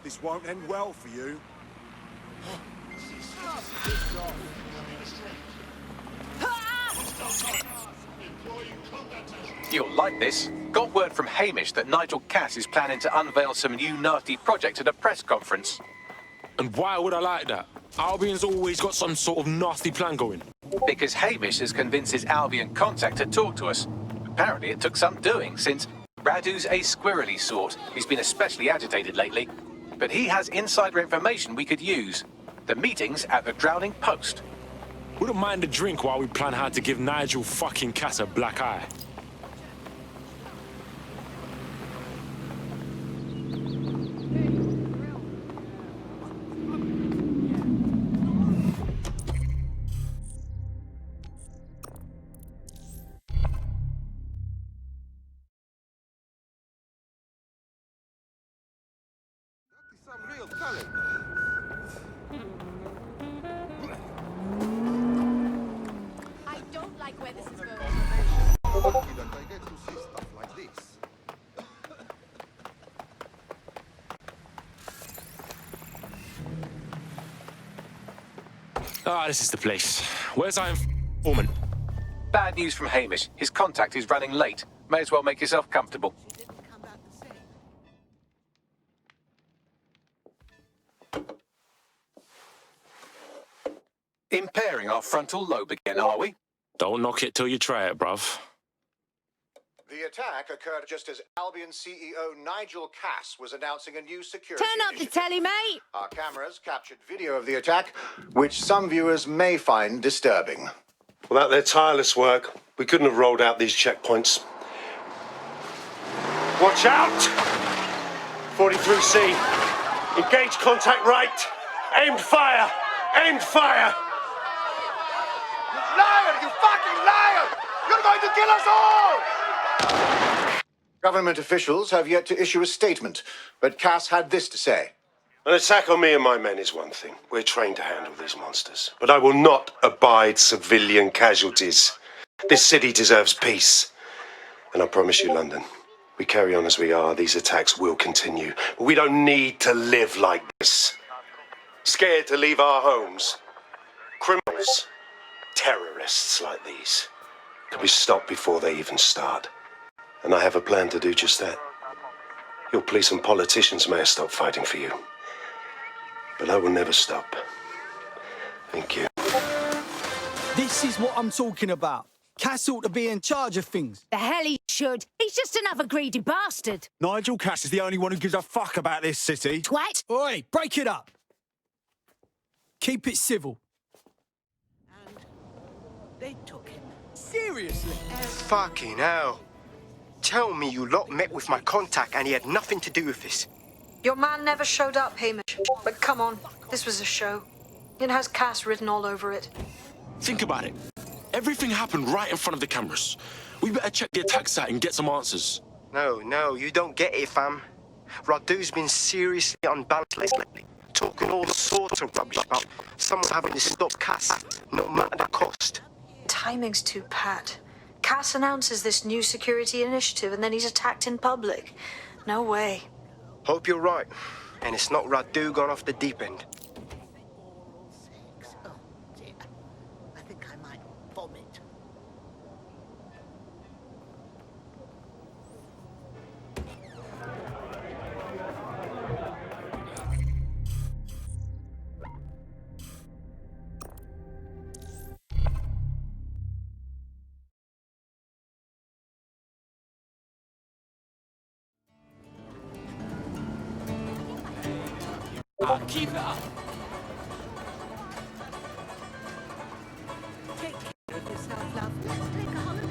This won't end well for you. You'll like this. Got word from Hamish that Nigel Cass is planning to unveil some new nasty project at a press conference. And why would I like that? Albion's always got some sort of nasty plan going. Because Hamish has convinced his Albion contact to talk to us. Apparently it took some doing, since Radu's a squirrely sort. He's been especially agitated lately. But he has insider information we could use. The meeting's at the Drowning Post. Wouldn't mind a drink while we plan how to give Nigel fucking Cass a black eye. Some real talent. I don't like where this is going. Lucky that I get to see stuff like this. Ah, this is the place. Where's our informant? Bad news from Hamish. His contact is running late. May as well make yourself comfortable. Impairing our frontal lobe again, are we? Don't knock it till you try it, bruv. The attack occurred just as Albion CEO Nigel Cass was announcing a new security Turn up the initiative. telly, mate. Our cameras captured video of the attack, which some viewers may find disturbing. Without their tireless work, we couldn't have rolled out these checkpoints. Watch out! 43C. Engage contact right. Aimed fire. Aimed fire. Liar! You fucking liar! You're going to kill us all! Government officials have yet to issue a statement, but Cass had this to say. An attack on me and my men is one thing. We're trained to handle these monsters. But I will not abide civilian casualties. This city deserves peace. And I promise you, London, we carry on as we are, these attacks will continue. But we don't need to live like this. Scared to leave our homes. Criminals, terrorists like these, can be stopped before they even start. And I have a plan to do just that. Your police and politicians may have stopped fighting for you. But I will never stop. Thank you. This is what I'm talking about. Cass ought to be in charge of things. The hell he should. He's just another greedy bastard. Nigel Cass is the only one who gives a fuck about this city. Twat. Oi, break it up. Keep it civil. And they took him. Seriously? Fucking hell. Tell me you lot met with my contact and he had nothing to do with this. Your man never showed up, Hamish. But come on, this was a show. It has Cass written all over it. Think about it. Everything happened right in front of the cameras. We better check the attack site and get some answers. No, you don't get it, fam. Radu's been seriously unbalanced lately, talking all sorts of rubbish about someone having to stop Cass, no matter the cost. Timing's too pat. Cass announces this new security initiative and then he's attacked in public. No way. Hope you're right, and it's not Radu gone off the deep end. Oh, dear. I think I might vomit. Keep it up. Take care of yourself, love. Let's take a holiday.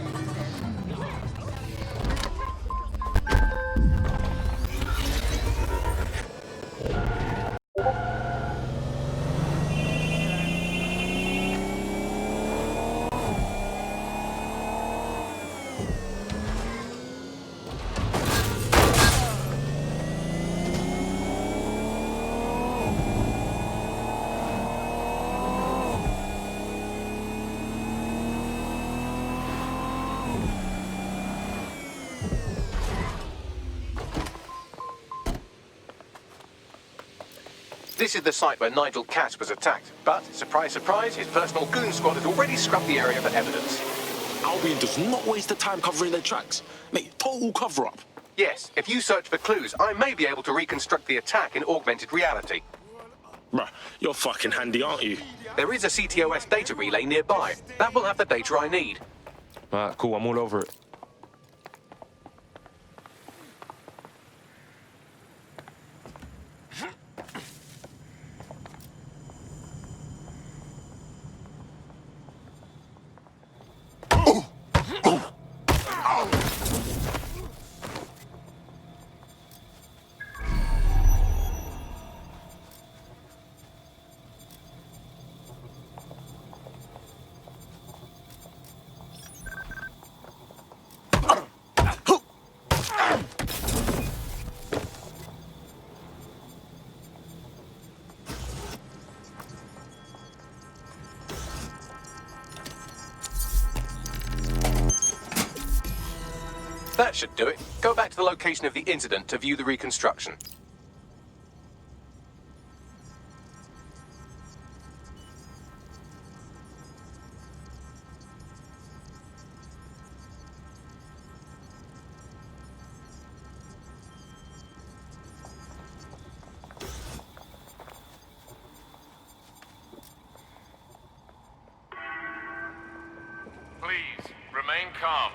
This is the site where Nigel Cass was attacked. But, surprise, surprise, his personal goon squad had already scrubbed the area for evidence. Albion does not waste the time covering their tracks. Mate, total cover-up. Yes, if you search for clues, I may be able to reconstruct the attack in augmented reality. Bruh, you're fucking handy, aren't you? There is a CTOS data relay nearby. That will have the data I need. Alright, cool, I'm all over it. That should do it. Go back to the location of the incident to view the reconstruction. Please, remain calm.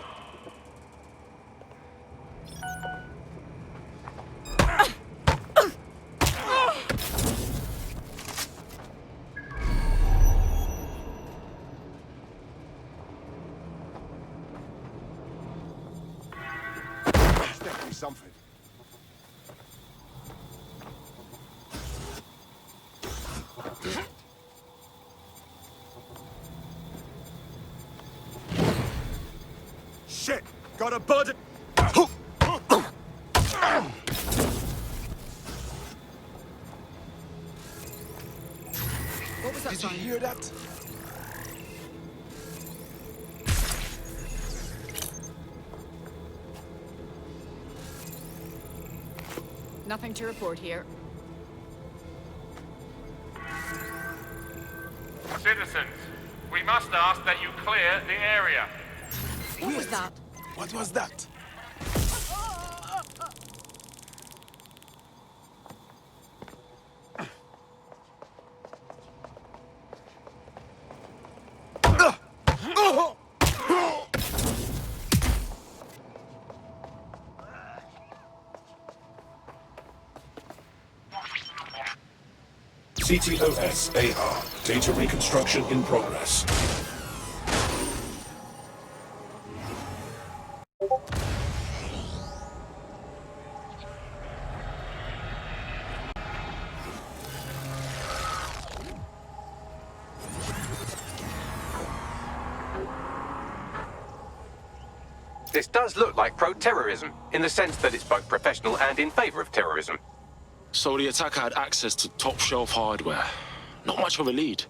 There's definitely something. Shit! Got a bud! What was that? Did you hear that? Nothing to report here. Citizens, we must ask that you clear the area. What was that? What was that? CTOS AR. Data reconstruction in progress. This does look like pro-terrorism, in the sense that it's both professional and in favor of terrorism. So the attacker had access to top-shelf hardware. Not much of a lead.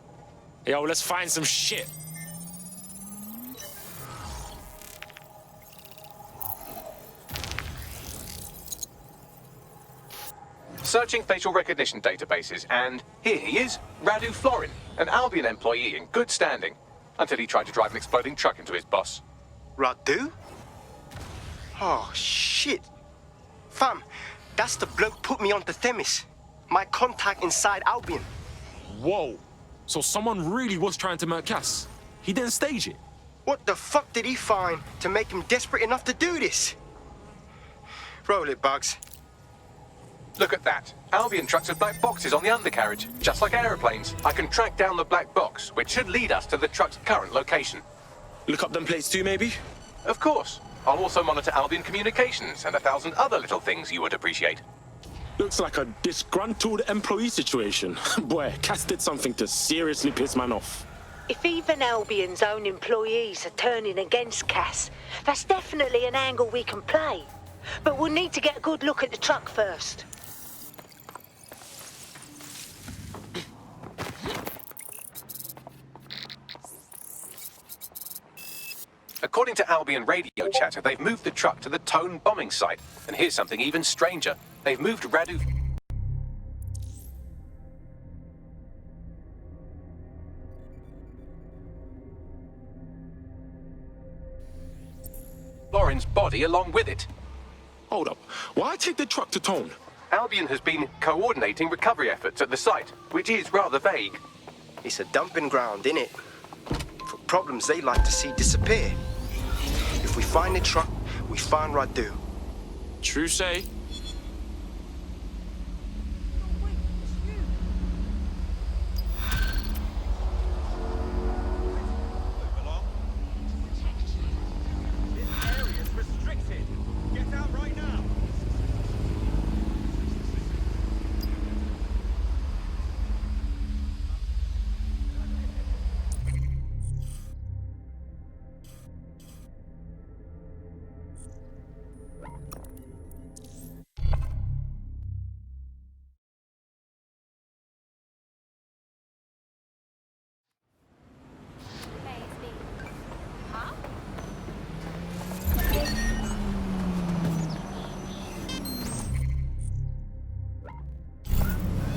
Yo, let's find some shit. Searching facial recognition databases, and here he is, Radu Florin, an Albion employee in good standing, until he tried to drive an exploding truck into his boss. Radu? Oh, shit. Fam, that's the bloke put me onto Themis. My contact inside Albion. Whoa. So someone really was trying to murk Cass. He didn't stage it. What the fuck did he find to make him desperate enough to do this? Roll it, Bugs. Look at that. Albion trucks with black boxes on the undercarriage, just like aeroplanes. I can track down the black box, which should lead us to the truck's current location. Look up them plates too, maybe? Of course. I'll also monitor Albion communications and 1,000 other little things you would appreciate. Looks like a disgruntled employee situation. Boy, Cass did something to seriously piss man off. If even Albion's own employees are turning against Cass, that's definitely an angle we can play. But we'll need to get a good look at the truck first. According to Albion radio chatter, they've moved the truck to the Tone bombing site. And here's something even stranger. They've moved Radu... Warren's body along with it. Hold up. Why take the truck to Tone? Albion has been coordinating recovery efforts at the site, which is rather vague. It's a dumping ground, innit? For problems they like to see disappear. If we find the truck, we find Radu. True say.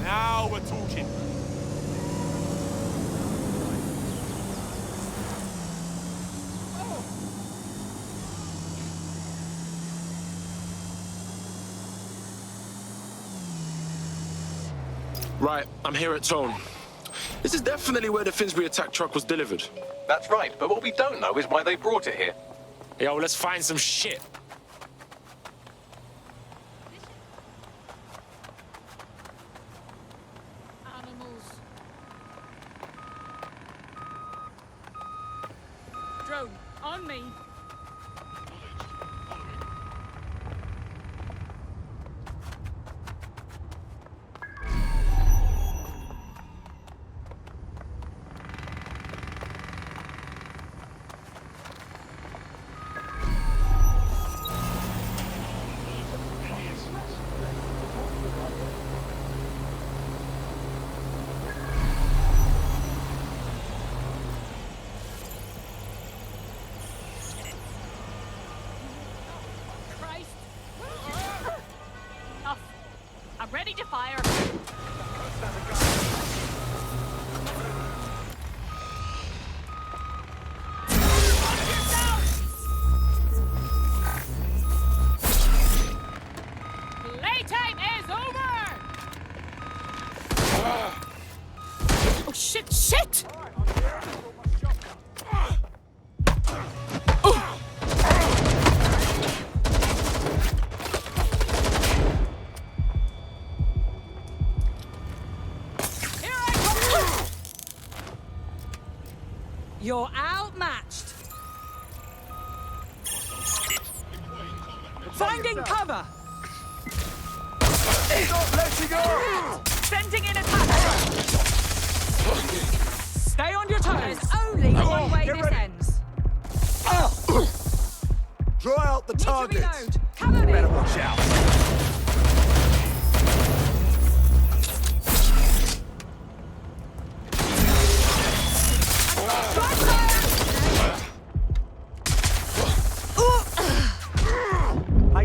Now we're talking. Right, I'm here at Tone. This is definitely where the Finsbury attack truck was delivered. That's right, but what we don't know is why they brought it here. Yo, let's find some shit. Animals. Drone, on me. I'm ready to fire. Playtime is over! Oh shit, shit! You're outmatched. Finding cover. Stop letting go! Sending in attack. Stay on your toes. There's only one way this ends. Draw out the target. Reload. Cover me. Better watch out.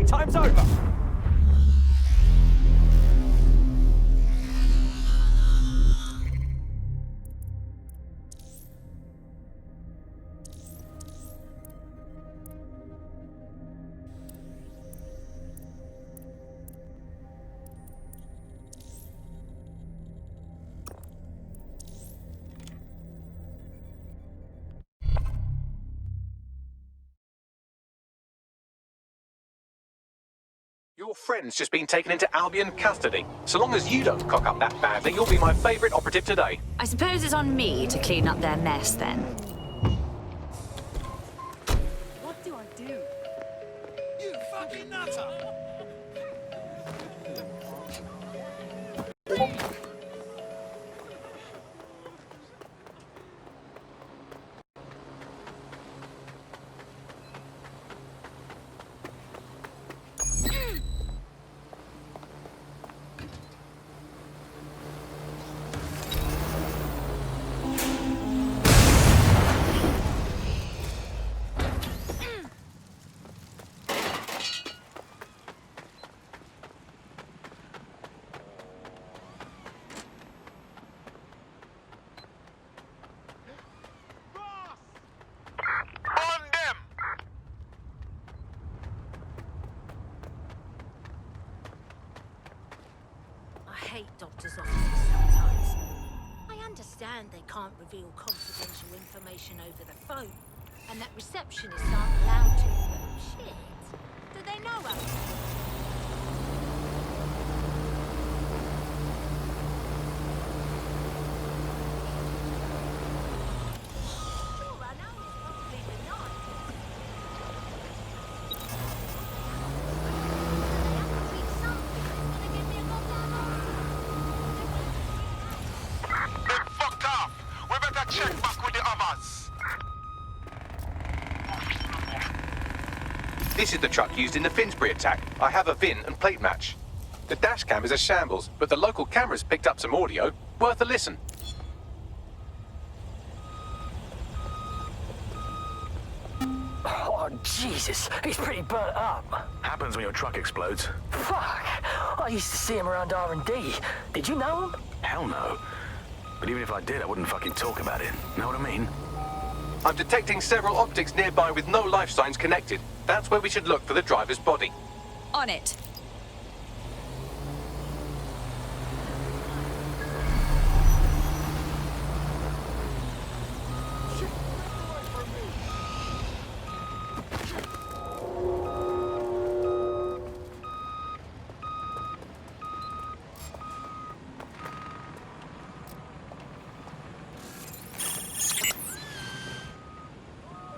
Time's over. Your friend's just been taken into Albion custody. So long as you don't cock up that badly, you'll be my favourite operative today. I suppose it's on me to clean up their mess, then. What do I do? You fucking nutter! hate doctors' offices sometimes. I understand they can't reveal confidential information over the phone, and that receptionists aren't allowed to, but shit, do they know how to? This is the truck used in the Finsbury attack. I have a VIN and plate match. The dash cam is a shambles, but the local cameras picked up some audio. Worth a listen. Oh, Jesus, he's pretty burnt up. Happens when your truck explodes. Fuck, I used to see him around R&D. Did you know him? Hell no. But even if I did, I wouldn't fucking talk about it. Know what I mean? I'm detecting several optics nearby with no life signs connected. That's where we should look for the driver's body. On it.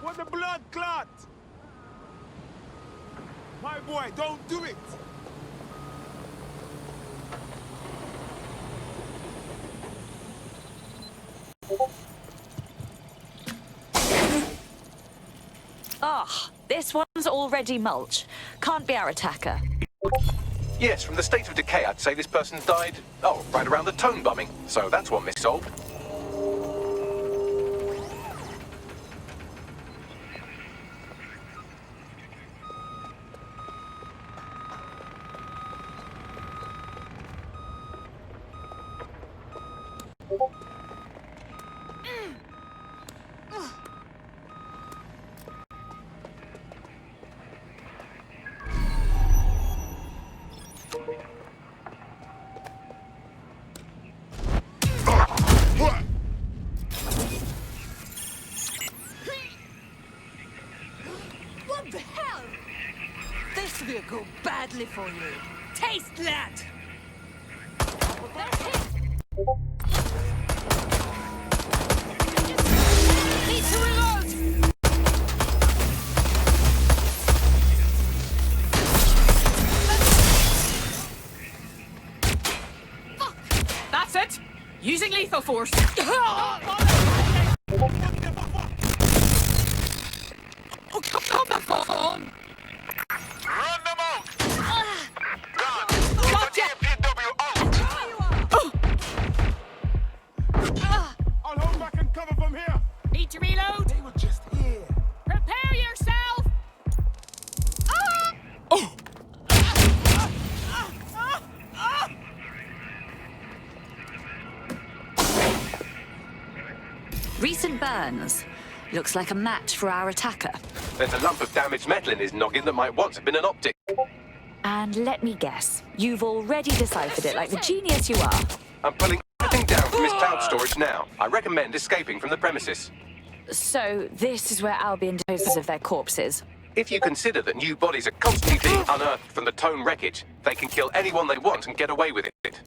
What the blood clot? My boy, don't do it! Ah, this one's already mulch. Can't be our attacker. Yes, from the state of decay, I'd say this person died, right around the tone bombing. So that's one missolved. What the hell? This will go badly for you. Taste that! Need to reload! Fuck! That's it! Using lethal force! Oh, come the fuck on! Run them out! Gotcha! I'll hold back and cover from here! Need to reload? They were just here. Prepare yourself! Oh! Recent burns. Looks like a match for our attacker. There's a lump of damaged metal in his noggin that might once have been an optic. And let me guess, you've already deciphered it like the genius you are. I'm pulling everything down from his cloud storage now. I recommend escaping from the premises. So, this is where Albion disposes of their corpses. If you consider that new bodies are constantly being unearthed from the Tone wreckage, they can kill anyone they want and get away with it.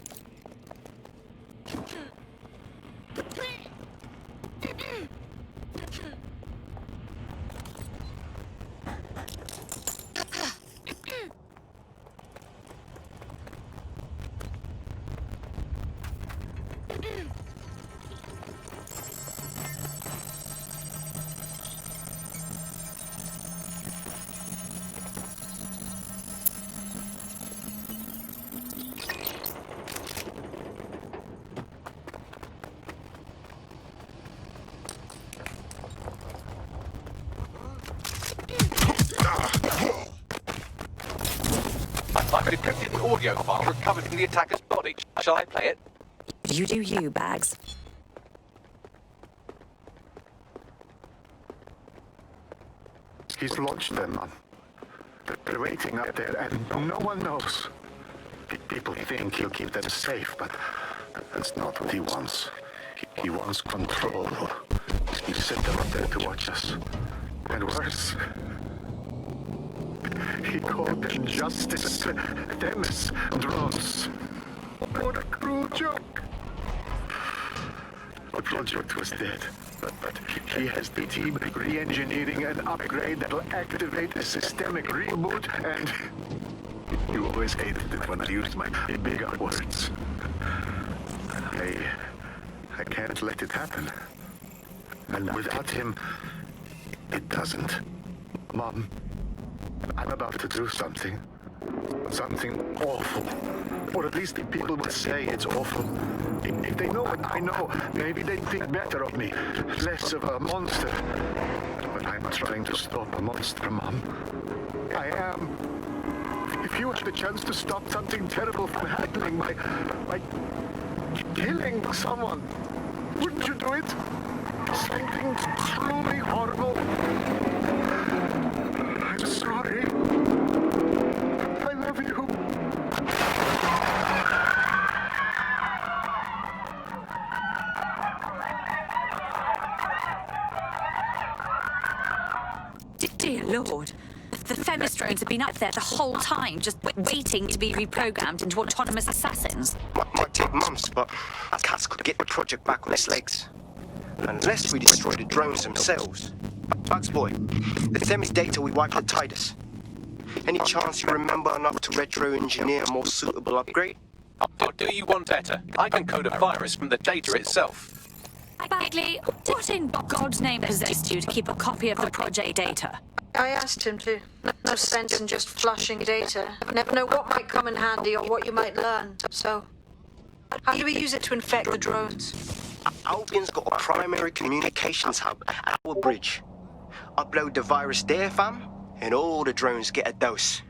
I've encrypted an audio file recovered from the attacker's body. Shall I play it? You do you, Bags. He's launched them, man. They're waiting out there, and no one knows. People think he'll keep them safe, but that's not what he wants. He wants control. He sent them up there to watch us. And worse, he called them justice. Them as drones. What a cruel joke. The project was dead, but he has the team re-engineering an upgrade that'll activate a systemic reboot, and you always hated it when I used my bigger words. I can't let it happen. And without him, it doesn't. Mom, I'm about to do something. Something awful. Or at least the people would say it's awful. If they know what I know, maybe they'd think better of me. Less of a monster. But I'm trying to stop a monster, Mom. I am. If you had the chance to stop something terrible from happening by killing someone, wouldn't you do it? Something truly horrible. I'm sorry. I love you. Dear Lord. The Themis drones have been up there the whole time, just waiting to be reprogrammed into autonomous assassins. Might take months, but Cass could get the project back on its legs. Unless we destroy the drones themselves. Bugs boy, the Themis data we wiped at Titus. Any chance you remember enough to retro-engineer a more suitable upgrade? Or do you want better? I can code a virus from the data itself. Bagley, what in God's name possessed you to keep a copy of the project data? I asked him to. No sense in just flushing data. Never know what might come in handy or what you might learn. So, how do we use it to infect the drones? Albion's got a primary communications hub at our bridge. Upload the virus there, fam, and all the drones get a dose.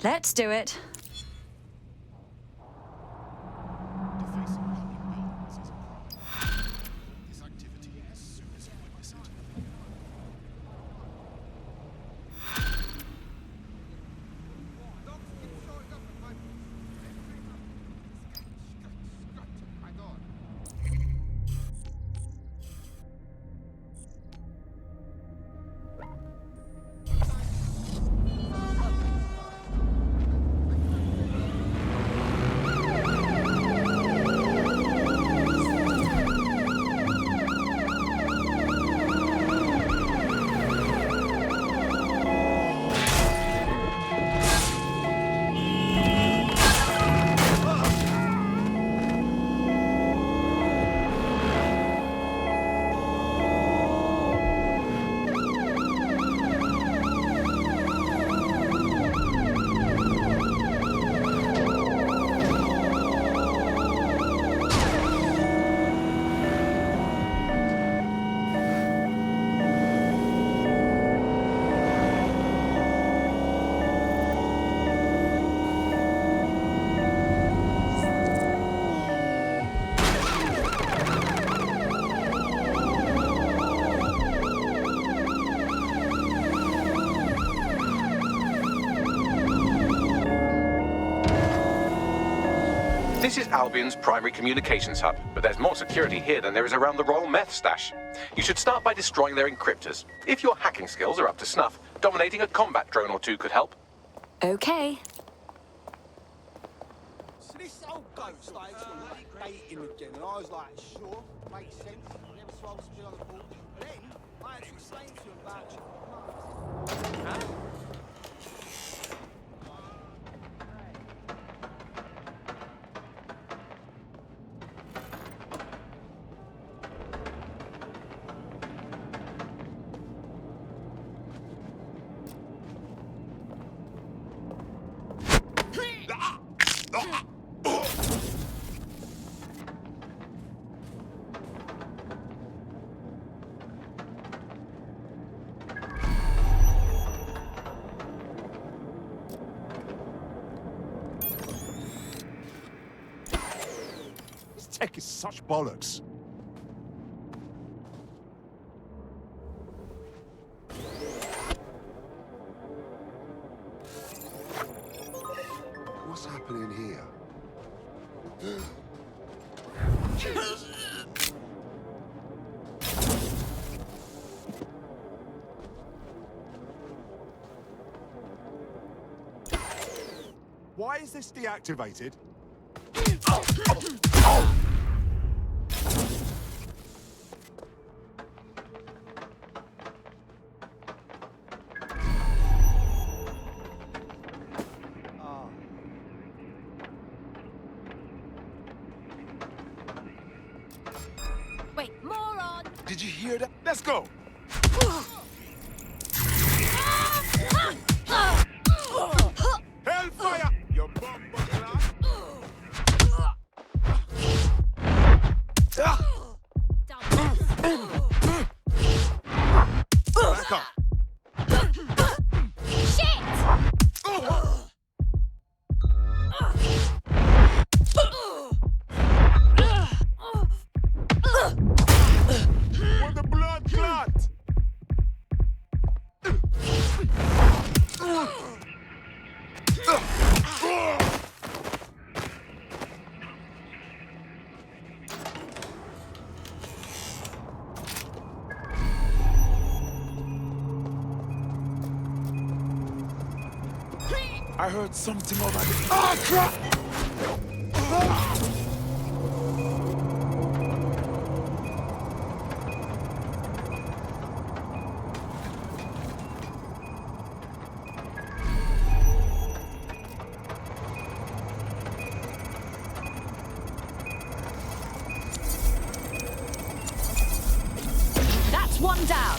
Let's do it. This is Albion's primary communications hub, but there's more security here than there is around the Royal Meth Stash. You should start by destroying their encryptors. If your hacking skills are up to snuff, dominating a combat drone or two could help. Okay. So this old goat started sort of like baiting again, and I was like, sure, makes sense. Never swallows to be on the board. Then I had to explain to him about Huh? Tech is such bollocks. What's happening here? Why is this deactivated? Wait, moron! Did you hear that? Let's go! Hellfire! You bumper clock! Back up! What the blood clot! I heard something over there. Ah, crap! That's one down.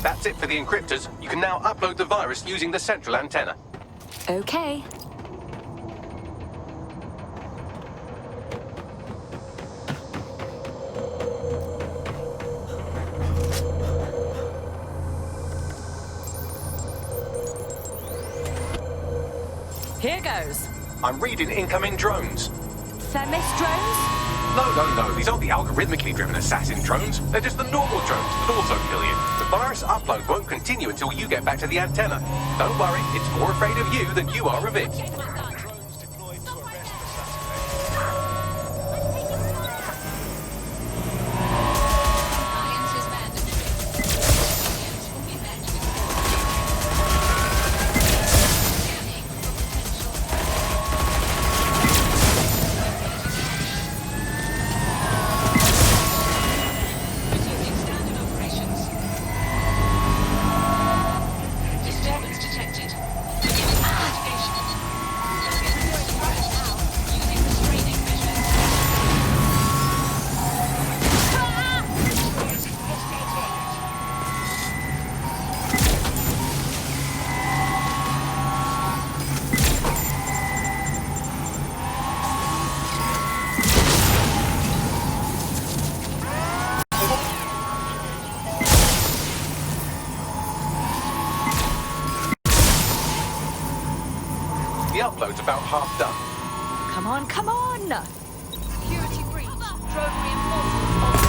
That's it for the encryptors. You can now upload the virus using the central antenna. Okay. Here goes. I'm reading incoming drones. Themis drones? No. These aren't the algorithmically driven assassin drones. They're just the normal drones that also kill you. The virus upload won't continue until you get back to the antenna. Don't worry, it's more afraid of you than you are of it. The upload's about half done. Come on, come on! Security breach. Drone reinforcements.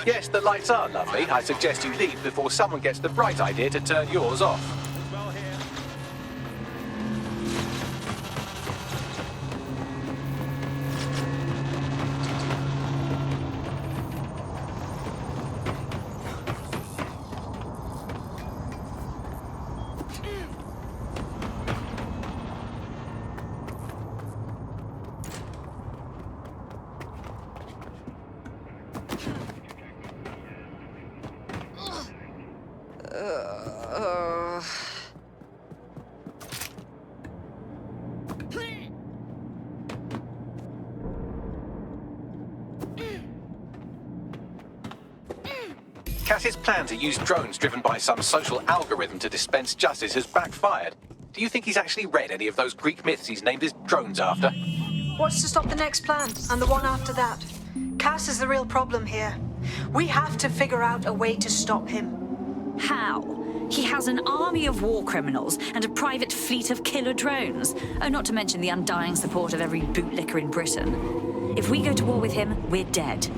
Yes, the lights are lovely. I suggest you leave before someone gets the bright idea to turn yours off. Cass's plan to use drones driven by some social algorithm to dispense justice has backfired. Do you think he's actually read any of those Greek myths he's named his drones after? What's to stop the next plan and the one after that? Cass is the real problem here. We have to figure out a way to stop him. How? He has an army of war criminals and a private fleet of killer drones. Oh, not to mention the undying support of every bootlicker in Britain. If we go to war with him, we're dead.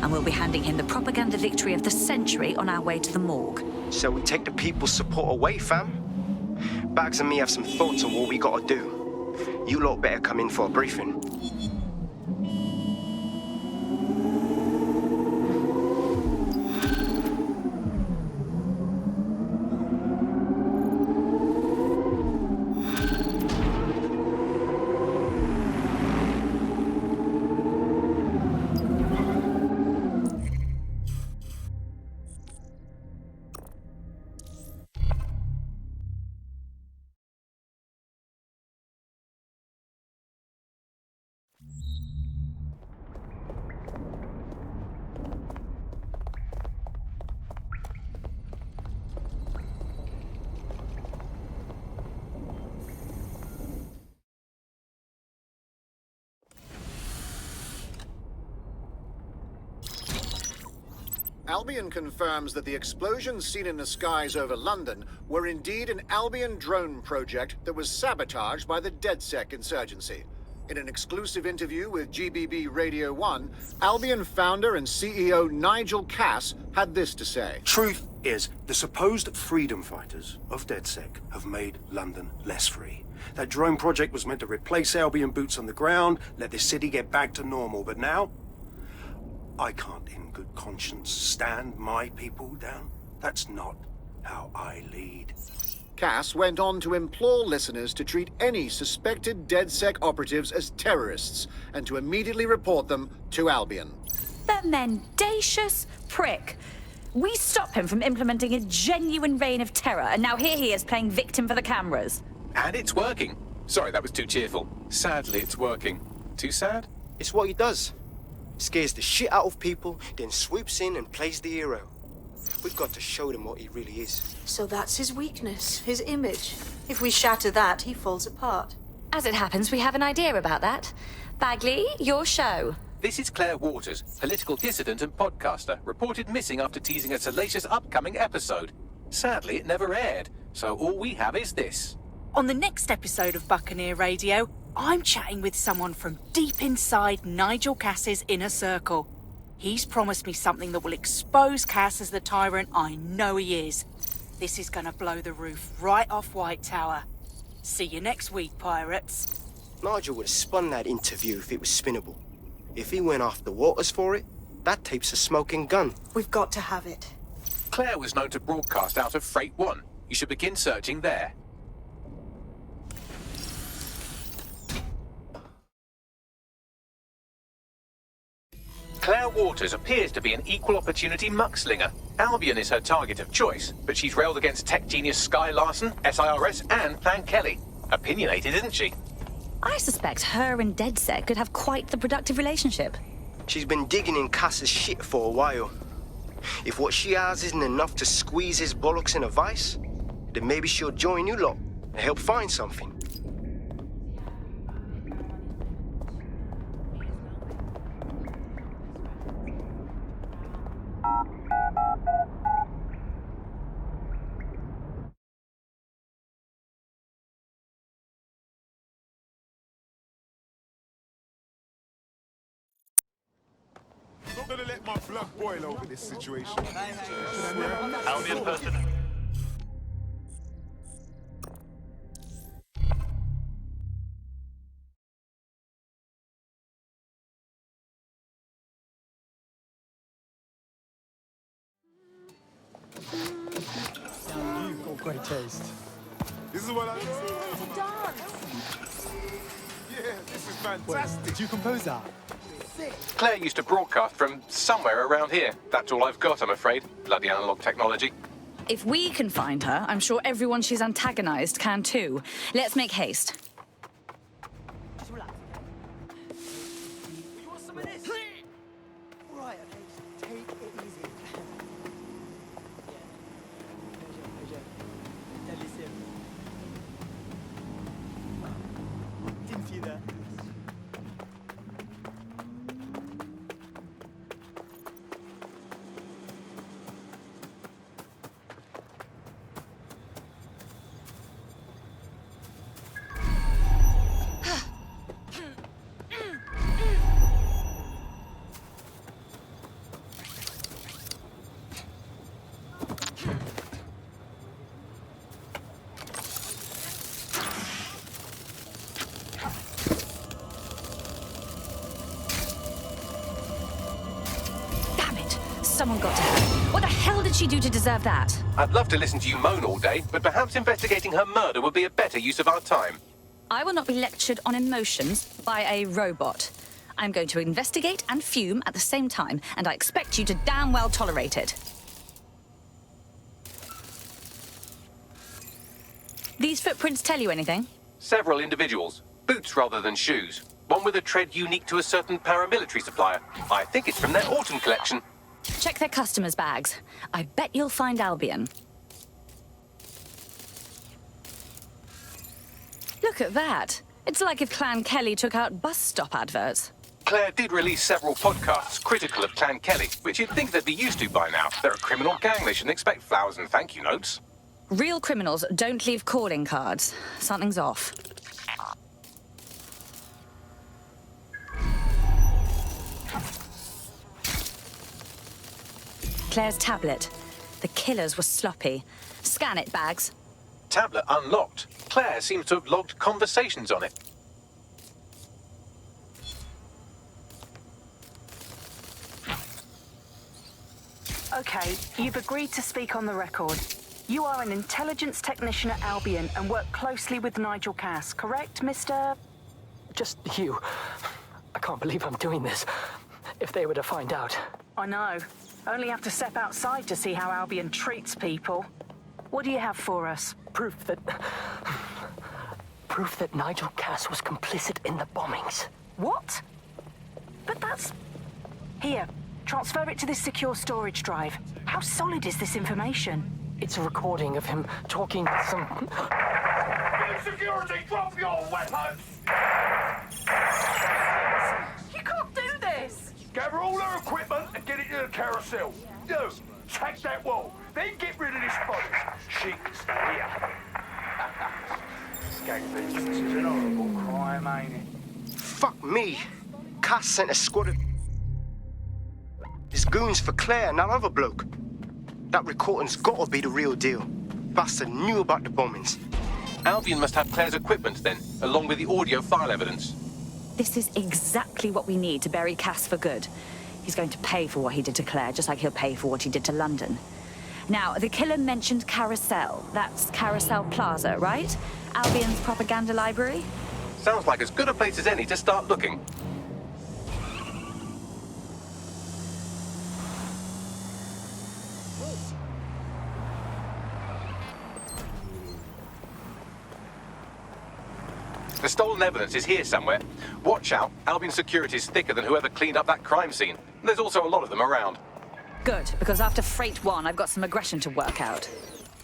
And we'll be handing him the propaganda victory of the century on our way to the morgue. So we take the people's support away, fam? Bags and me have some thoughts on what we gotta do. You lot better come in for a briefing. Albion confirms that the explosions seen in the skies over London were indeed an Albion drone project that was sabotaged by the DedSec insurgency. In an exclusive interview with GBB Radio 1, Albion founder and CEO Nigel Cass had this to say. Truth is, the supposed freedom fighters of DedSec have made London less free. That drone project was meant to replace Albion boots on the ground, let the city get back to normal, but now I can't in good conscience stand my people down. That's not how I lead. Cass went on to implore listeners to treat any suspected DedSec operatives as terrorists and to immediately report them to Albion. The mendacious prick. We stop him from implementing a genuine reign of terror, and now here he is playing victim for the cameras. And it's working. Sorry, that was too cheerful. Sadly, it's working. Too sad? It's what he does. Scares the shit out of people, then swoops in and plays the hero. We've got to show them what he really is. So that's his weakness, his image. If we shatter that, he falls apart. As it happens, we have an idea about that. Bagley, your show. This is Claire Waters, political dissident and podcaster, reported missing after teasing a salacious upcoming episode. Sadly, it never aired, so all we have is this. On the next episode of Buccaneer Radio, I'm chatting with someone from deep inside Nigel Cass's inner circle. He's promised me something that will expose Cass as the tyrant I know he is. This is gonna blow the roof right off White Tower. See you next week, pirates. Nigel would have spun that interview if it was spinnable. If he went after Waters for it, that tape's a smoking gun. We've got to have it. Claire was known to broadcast out of Freight 1. You should begin searching there. Claire Waters appears to be an equal opportunity muckslinger. Albion is her target of choice, but she's railed against tech genius Sky Larson, SIRS, and Plan Kelly. Opinionated, isn't she? I suspect her and DedSec could have quite the productive relationship. She's been digging in Cass's shit for a while. If what she has isn't enough to squeeze his bollocks in a vice, then maybe she'll join you lot and help find something. not gonna let my blood boil over this situation. Albion person. You've got great taste. This is what I... Yeah, this is fantastic. Did you compose that? Claire used to broadcast from somewhere around here. That's all I've got, I'm afraid. Bloody analog technology. If we can find her, I'm sure everyone she's antagonized can too. Let's make haste. Right, okay, just take it easy. Didn't see that. Someone got to her. What the hell did she do to deserve that? I'd love to listen to you moan all day, but perhaps investigating her murder would be a better use of our time. I will not be lectured on emotions by a robot. I'm going to investigate and fume at the same time, and I expect you to damn well tolerate it. These footprints tell you anything? Several individuals. Boots rather than shoes. One with a tread unique to a certain paramilitary supplier. I think it's from their autumn collection. Check their customers' bags. I bet you'll find Albion. Look at that. It's like if Clan Kelly took out bus stop adverts. Claire did release several podcasts critical of Clan Kelly, which you'd think they'd be used to by now. They're a criminal gang. They shouldn't expect flowers and thank you notes. Real criminals don't leave calling cards. Something's off. Claire's tablet. The killers were sloppy. Scan it, Bags. Tablet unlocked. Claire seems to have logged conversations on it. Okay, you've agreed to speak on the record. You are an intelligence technician at Albion and work closely with Nigel Cass, correct, Mr...? Just you. I can't believe I'm doing this. If they were to find out. I know. Only have to step outside to see how Albion treats people. What do you have for us? Proof that Nigel Cass was complicit in the bombings. What? But that's... Here, transfer it to this secure storage drive. How solid is this information? It's a recording of him talking to some... Security, drop your weapons! You can't do this! Gather all her equipment and get it to the carousel. You, take that wall, then get rid of this body. She can stay here. Skag business is an horrible crime, ain't it? Fuck me. Cass sent a squad of his goons for Claire and that other bloke. That recording's gotta be the real deal. Bastard knew about the bombings. Albion must have Claire's equipment then, along with the audio file evidence. This is exactly what we need to bury Cass for good. He's going to pay for what he did to Claire, just like he'll pay for what he did to London. Now, the killer mentioned Carousel. That's Carousel Plaza, right? Albion's propaganda library? Sounds like as good a place as any to start looking. The stolen evidence is here somewhere. Watch out, Albion security is thicker than whoever cleaned up that crime scene. There's also a lot of them around. Good, because after Freight 1, I've got some aggression to work out.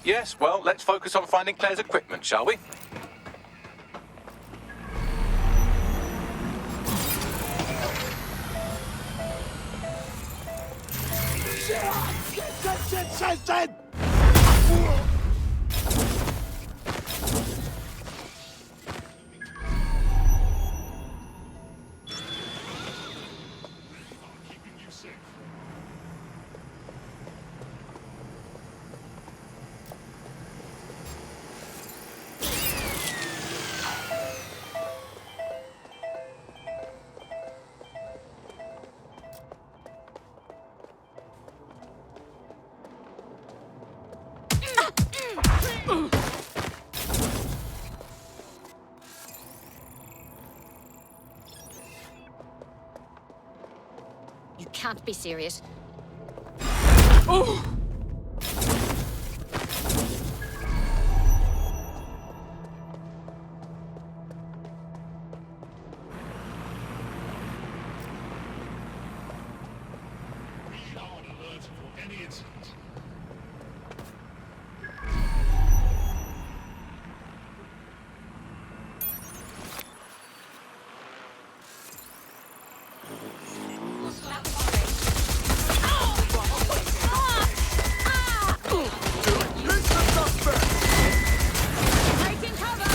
Yes, well, let's focus on finding Claire's equipment, shall we? Shit! You can't be serious. Taking cover!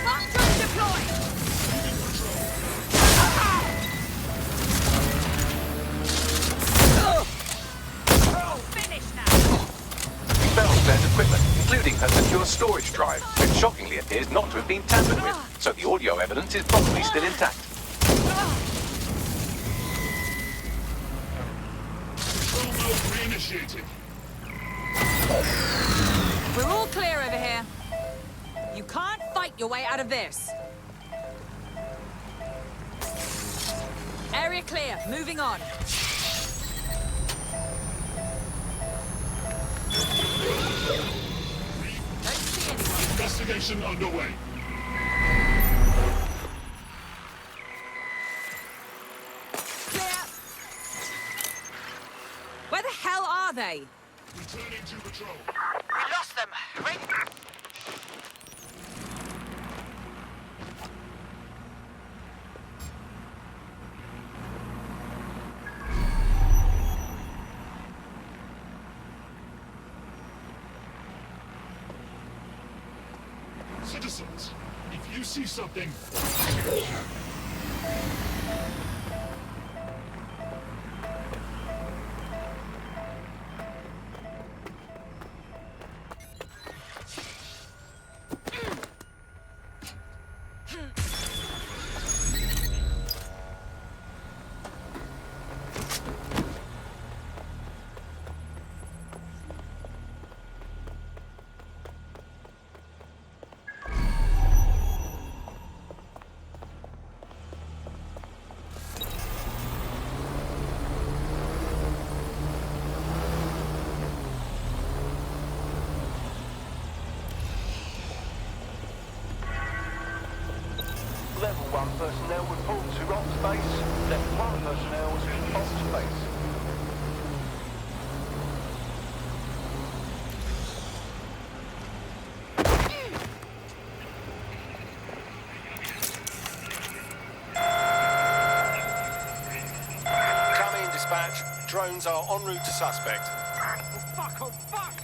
Bomb drone deployed! Finish now! We found Claire's equipment, including her secure storage drive, which shockingly appears not to have been tampered with, so the audio evidence is probably still intact. We're all clear over here. You can't fight your way out of this. Area clear. Moving on. Investigation underway. Clear. Where the hell are they? Returning to patrol. We lost them. Citizens, if you see something... Level 1 personnel report to ops base. Level 1 personnel to ops base. Come in, dispatch. Drones are en route to suspect. Oh fuck, oh fuck!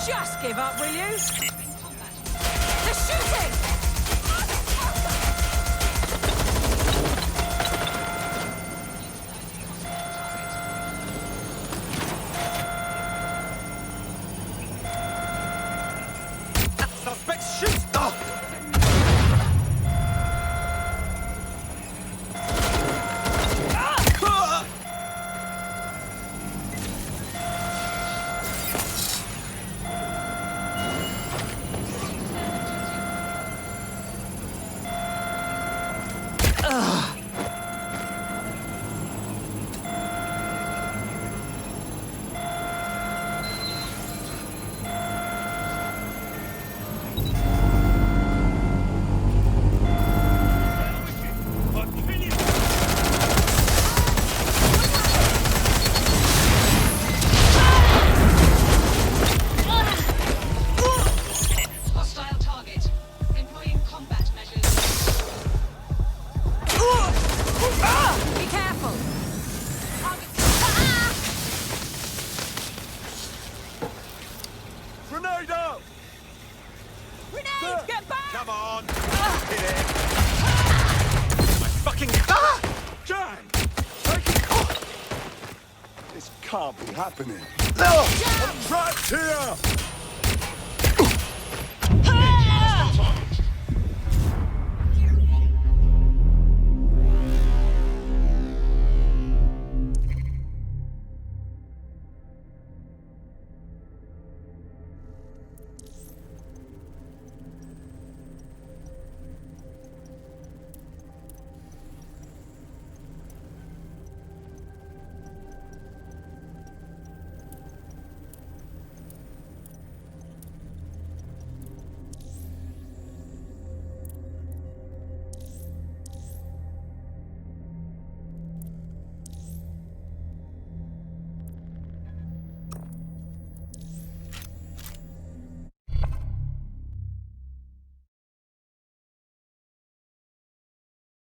Just give up, will you? They're shooting! Suspect shoot! Hostile target. Employing combat measures. Be careful! Grenade out! Grenade! Get back! Come on, can't be happening. No! I'm trapped here!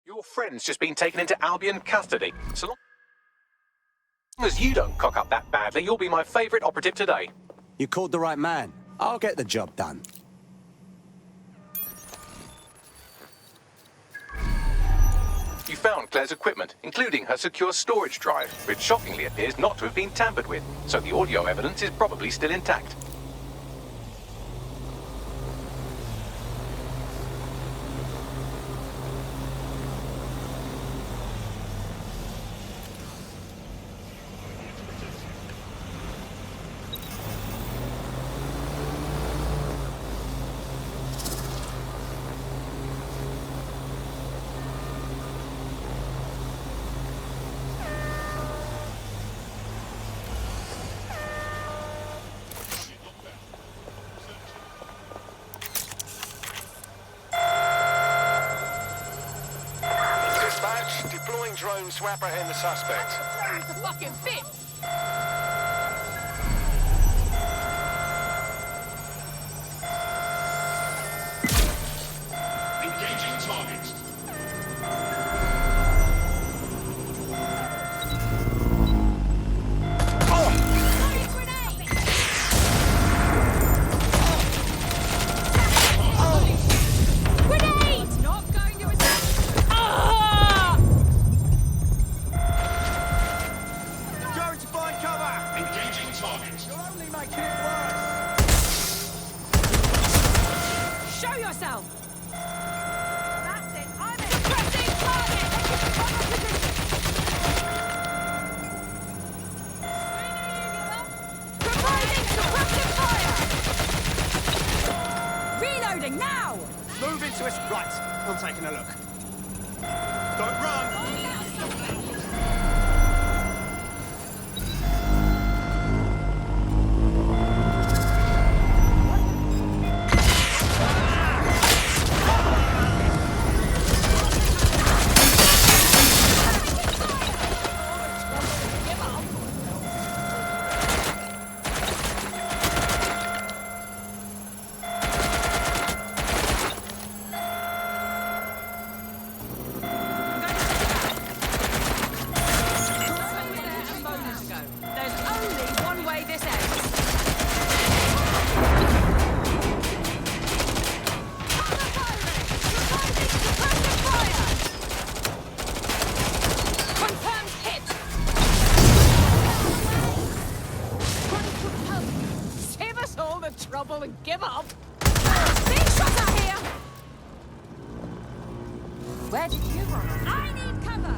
Your friend's just been taken into Albion custody. So long as you don't cock up that badly, you'll be my favourite operative today. You called the right man. I'll get the job done. You found Claire's equipment, including her secure storage drive, which shockingly appears not to have been tampered with, so the audio evidence is probably still intact. Deploying drones to apprehend the suspect. It's a fucking fit. Engaging target. Grenade! Not going to Go to find cover! Engaging target. You're only making it worse! show yourself! That's it. I'm suppressing target! Providing suppressive fire! Reloading now! Move into us. Right, I'm taking a look. Don't run! There's only one way this ends. Confirmed hit. Save us all the trouble and give up. Big shot out here. Where did you run? I need cover.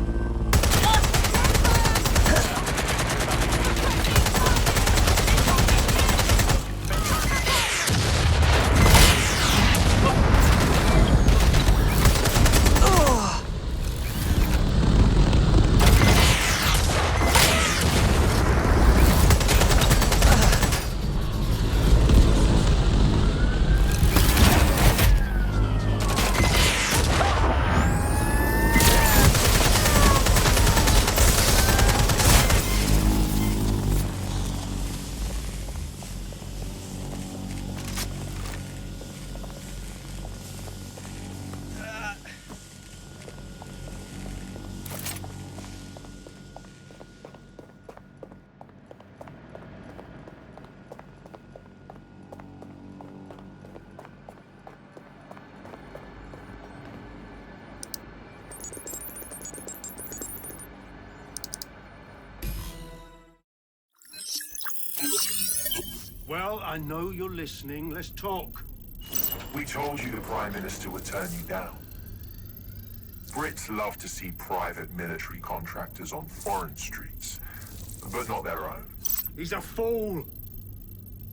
Well, I know you're listening. Let's talk. We told you the Prime Minister would turn you down. Brits love to see private military contractors on foreign streets, but not their own. He's a fool!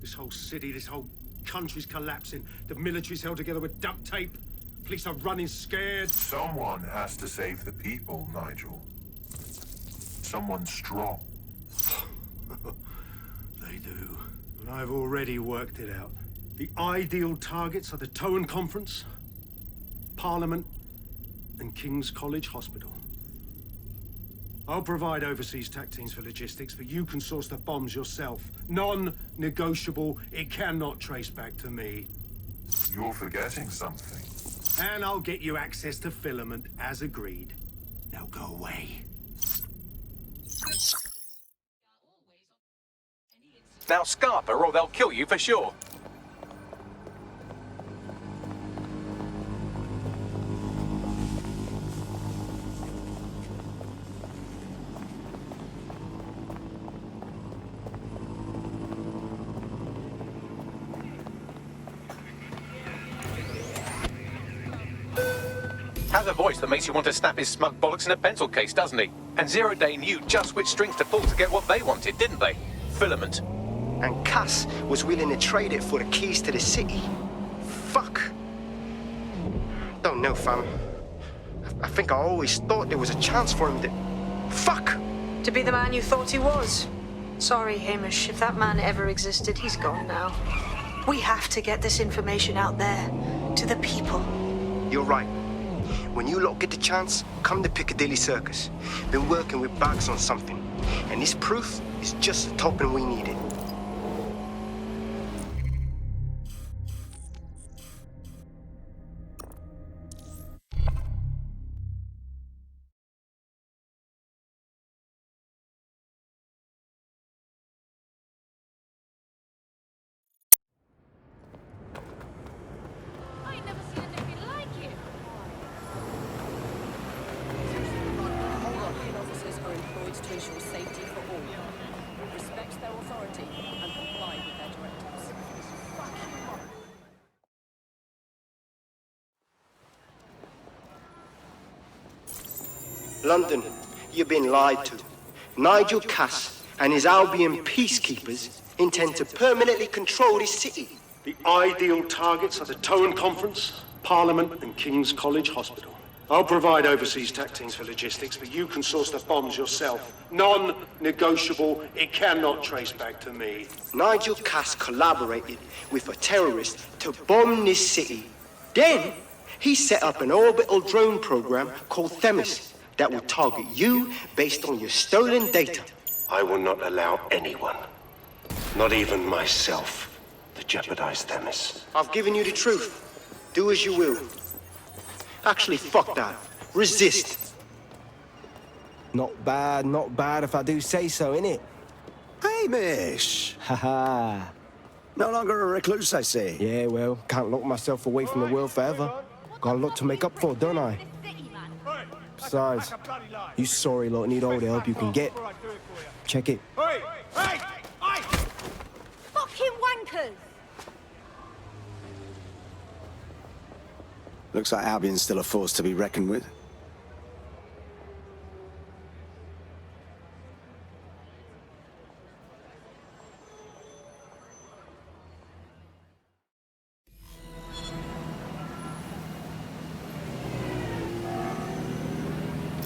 This whole city, this whole country's collapsing. The military's held together with duct tape. Police are running scared. Someone has to save the people, Nigel. Someone strong. They do. And I've already worked it out. The ideal targets are the Towan Conference, Parliament, and King's College Hospital. I'll provide overseas tac teams for logistics, but you can source the bombs yourself. Non-negotiable. It cannot trace back to me. You're forgetting something. And I'll get you access to filament, as agreed. Now go away. Now Scarper, or they'll kill you for sure. Has a voice that makes you want to snap his smug bollocks in a pencil case, doesn't he? And Zero Day knew just which strings to pull to get what they wanted, didn't they? Filament. And Cass was willing to trade it for the keys to the city. Fuck. Don't know, fam. I think I always thought there was a chance for him to... Fuck! To be the man you thought he was. Sorry, Hamish. If that man ever existed, he's gone now. We have to get this information out there. To the people. You're right. When you lot get the chance, come to Piccadilly Circus. Been working with Bags on something. And this proof is just the token we needed. To ensure safety for all. Respect their authority and comply with their directives. London, you've been lied to. Nigel Cass and his Albion peacekeepers intend to permanently control this city. The ideal targets are the Towan Conference, Parliament, and King's College Hospital. I'll provide overseas tac teams for logistics, but you can source the bombs yourself. Non-negotiable. It cannot trace back to me. Nigel Cass collaborated with a terrorist to bomb this city. Then, he set up an orbital drone program called Themis that will target you based on your stolen data. I will not allow anyone, not even myself, to jeopardize Themis. I've given you the truth. Do as you will. Actually, fuck that. Resist. Not bad if I do say so, innit? Hamish! Haha. No longer a recluse, I see. Yeah, well, can't lock myself away from the world forever. Got a lot to make up for, don't I? Besides, you sorry lot need all the help you can get. Check it. Hey! Hey! Hey! Fucking wankers! Looks like Albion's still a force to be reckoned with.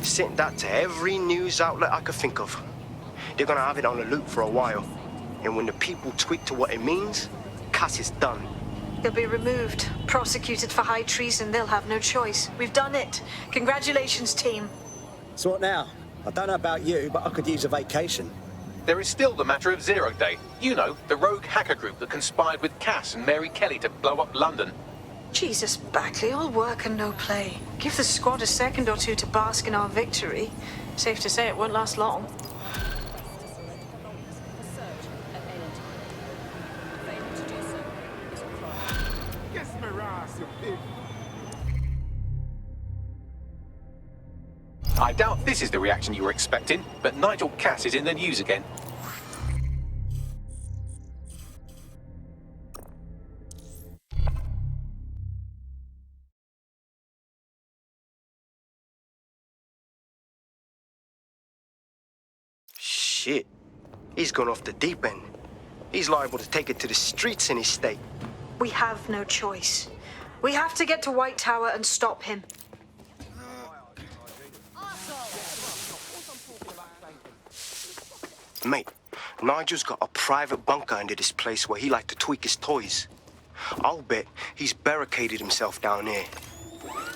Sent that to every news outlet I could think of. They're gonna have it on the loop for a while. And when the people tweak to what it means, Cass is done. He'll be removed, prosecuted for high treason. They'll have no choice. We've done it. Congratulations, team. So what now? I don't know about you, but I could use a vacation. There is still the matter of Zero Day. You know, the rogue hacker group that conspired with Cass and Mary Kelly to blow up London. Jesus, Bagley, all work and no play. Give the squad a second or two to bask in our victory. Safe to say it won't last long. I doubt this is the reaction you were expecting, but Nigel Cass is in the news again. Shit. He's gone off the deep end. He's liable to take it to the streets in his state. We have no choice. We have to get to White Tower and stop him. Mate, Nigel's got a private bunker under this place where he liked to tweak his toys. I'll bet he's barricaded himself down here.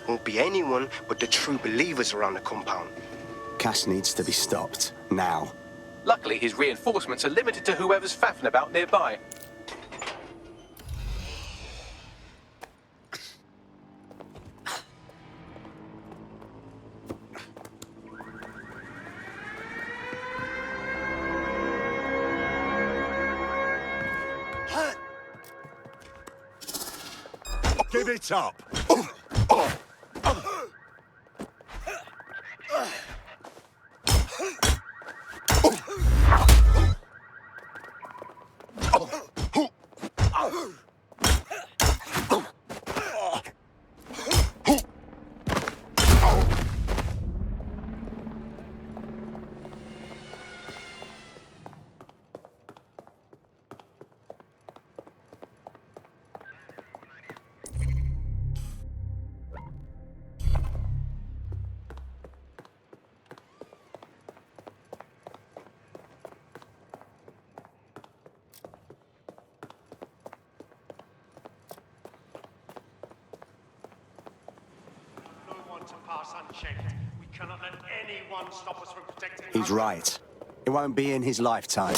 Won't be anyone but the true believers around the compound. Cass needs to be stopped. Now. Luckily, his reinforcements are limited to whoever's faffing about nearby. Give it up. To pass unchecked. We cannot let anyone stop us from protecting. He's right. It won't be in his lifetime.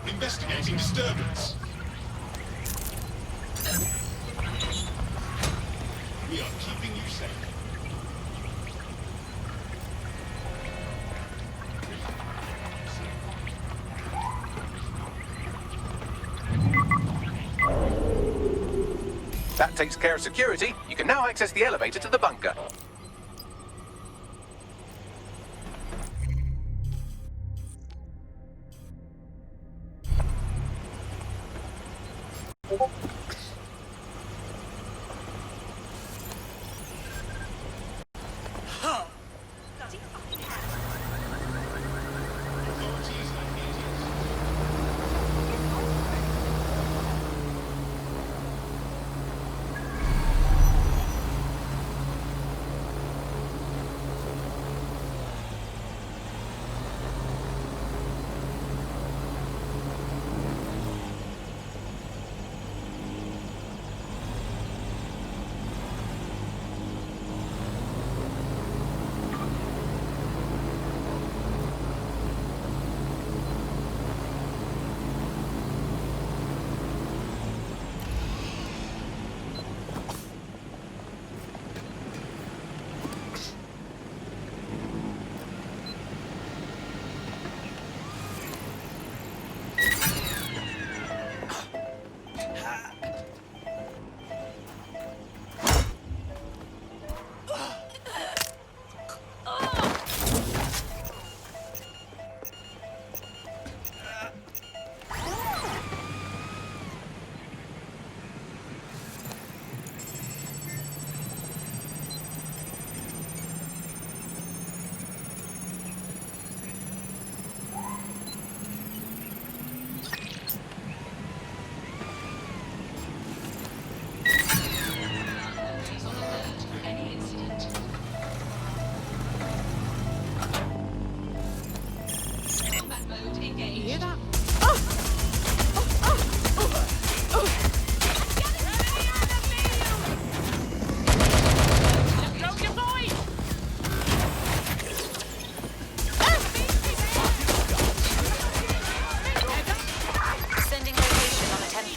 Investigating disturbance. We are keeping you safe. That takes care of security. You can now access the elevator to the bunker.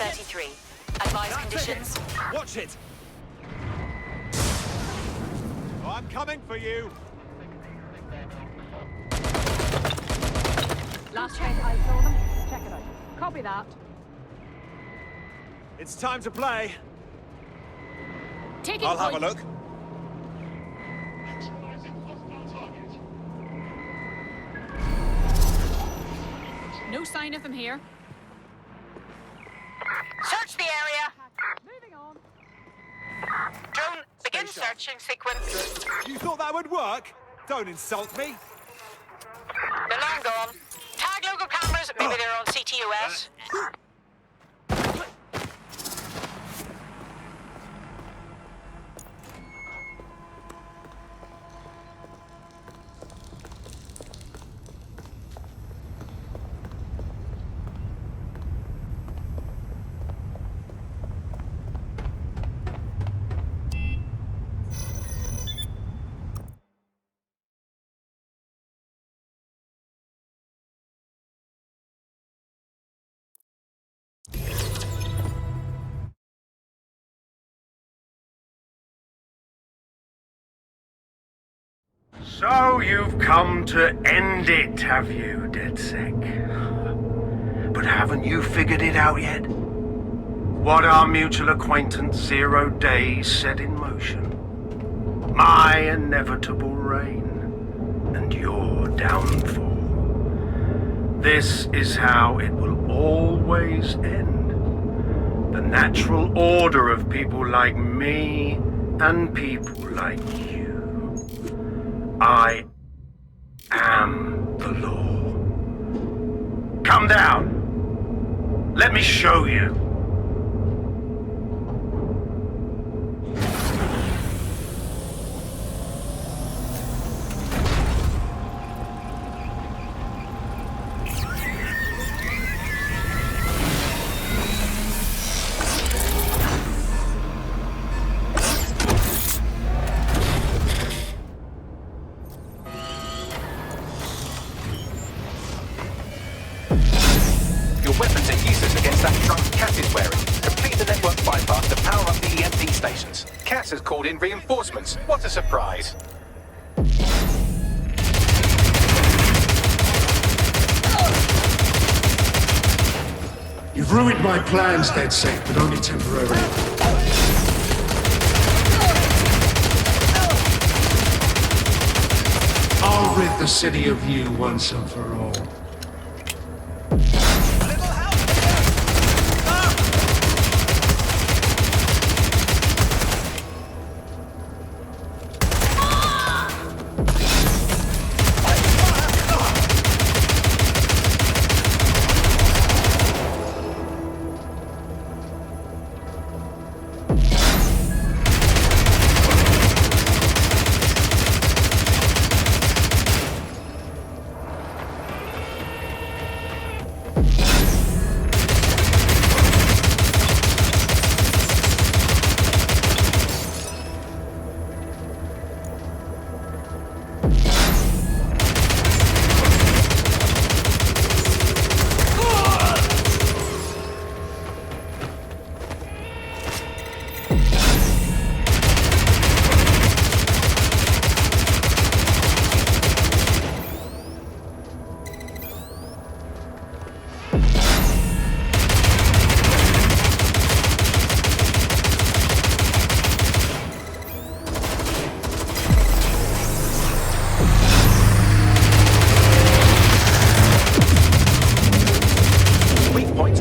33. Advise conditions. Watch it! Oh, I'm coming for you! Last chance I saw them. Check it out. Copy that. It's time to play. Taking I'll have a point. look. No sign of them here. Search the area. Moving on. Drone, begin searching sequence. You thought that would work? Don't insult me. They're long gone. Tag local cameras. Maybe they're on CTOS. So you've come to end it, have you, DedSec? But haven't you figured it out yet? What our mutual acquaintance 0 Days set in motion? My inevitable reign and your downfall. This is how it will always end. The natural order of people like me and people like you. I am the law. Come down. Let me show you. Your weapons are useless against that trunk Cass is wearing. Complete the network bypass to power up the EMP stations. Cass has called in reinforcements. What a surprise. You've ruined my plans, DedSec, but only temporarily. I'll rid the city of you once and for all.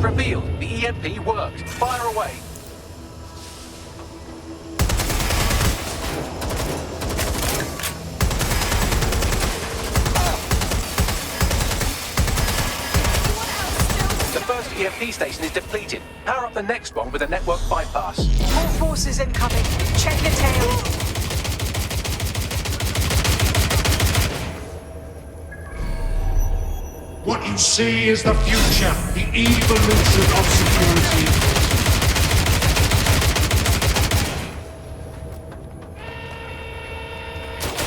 Revealed. The EMP worked. Fire away. The first EMP station is depleted. Power up the next one with a network bypass. More forces incoming. Check your tail. What you see is the future, the evolution of security.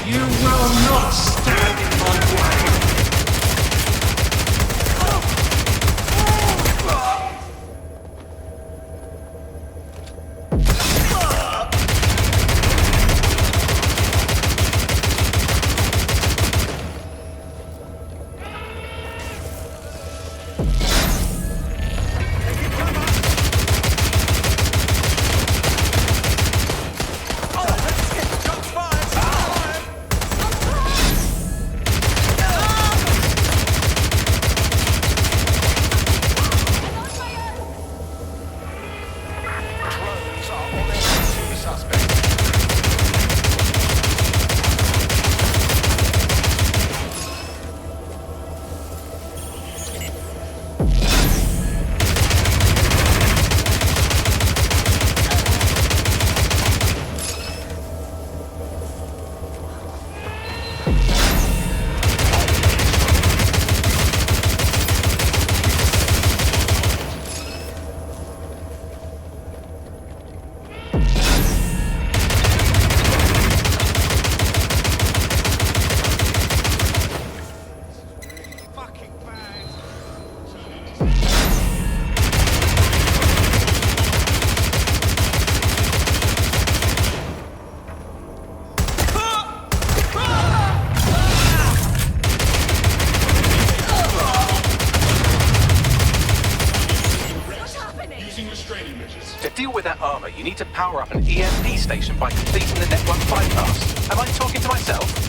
You will not stand in my way. To deal with that armor, you need to power up an EMP station by completing the network bypass. Am I talking to myself?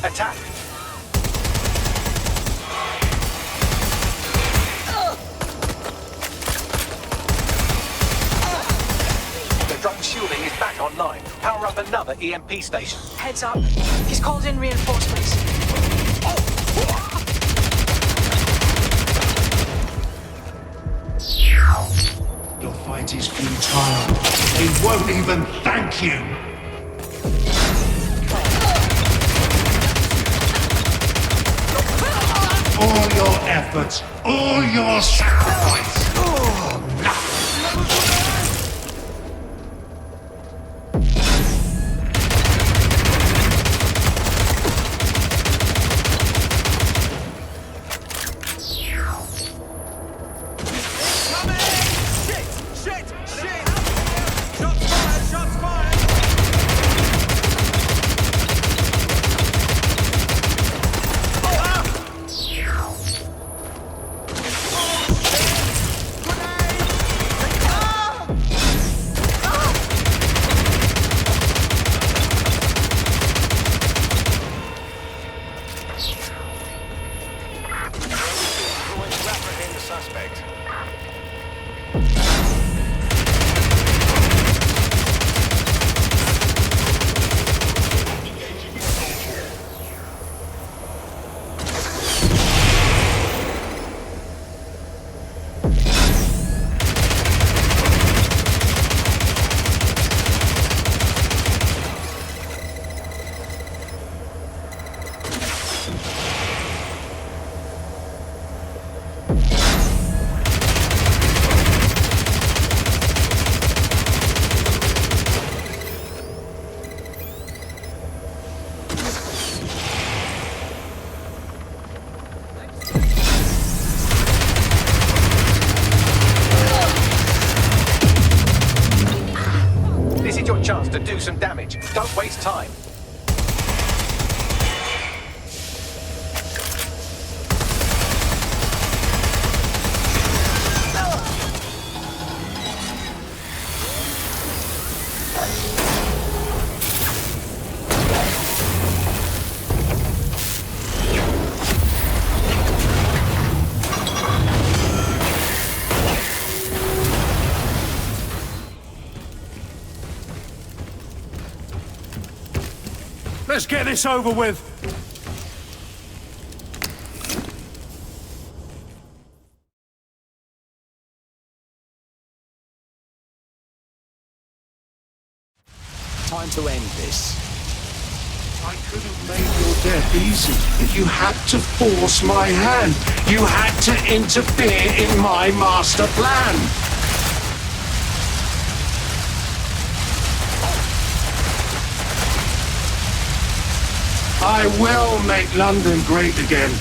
Attack! The drone shielding is back online. Power up another EMP station. Heads up. He's called in reinforcements. Your fight is futile. They won't even thank you. All your efforts, all your sacrifice. This is your chance to do some damage. Don't waste time. Let's get this over with. Time to end this. I could have made your death easy, but you had to force my hand. You had to interfere in my master plan. I will make London great again.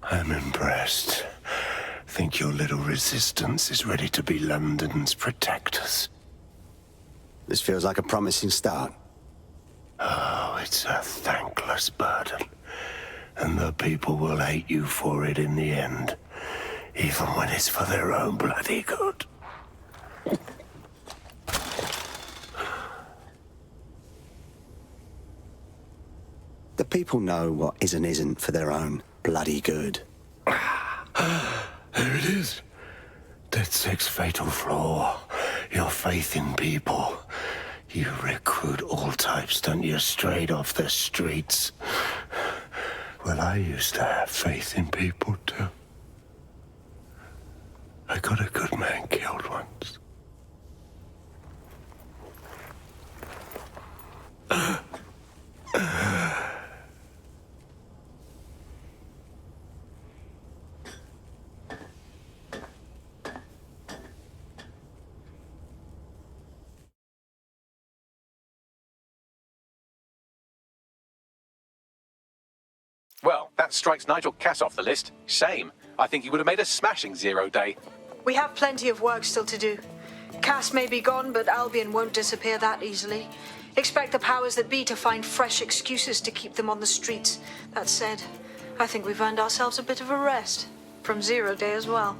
I'm impressed. Think your little resistance is ready to be London's protectors? This feels like a promising start. Oh, it's a thankless burden. And the people will hate you for it in the end. Even when it's for their own bloody good. The people know what is and isn't for their own bloody good. There it is. DedSec's fatal flaw. Your faith in people. You recruit all types, don't you, straight off the streets. Well, I used to have faith in people, too. I got a good man killed once. Well, that strikes Nigel Cass off the list. Shame. I think he would have made a smashing 0 day. We have plenty of work still to do. Cass may be gone, but Albion won't disappear that easily. Expect the powers that be to find fresh excuses to keep them on the streets. That said, I think we've earned ourselves a bit of a rest. From 0 day as well.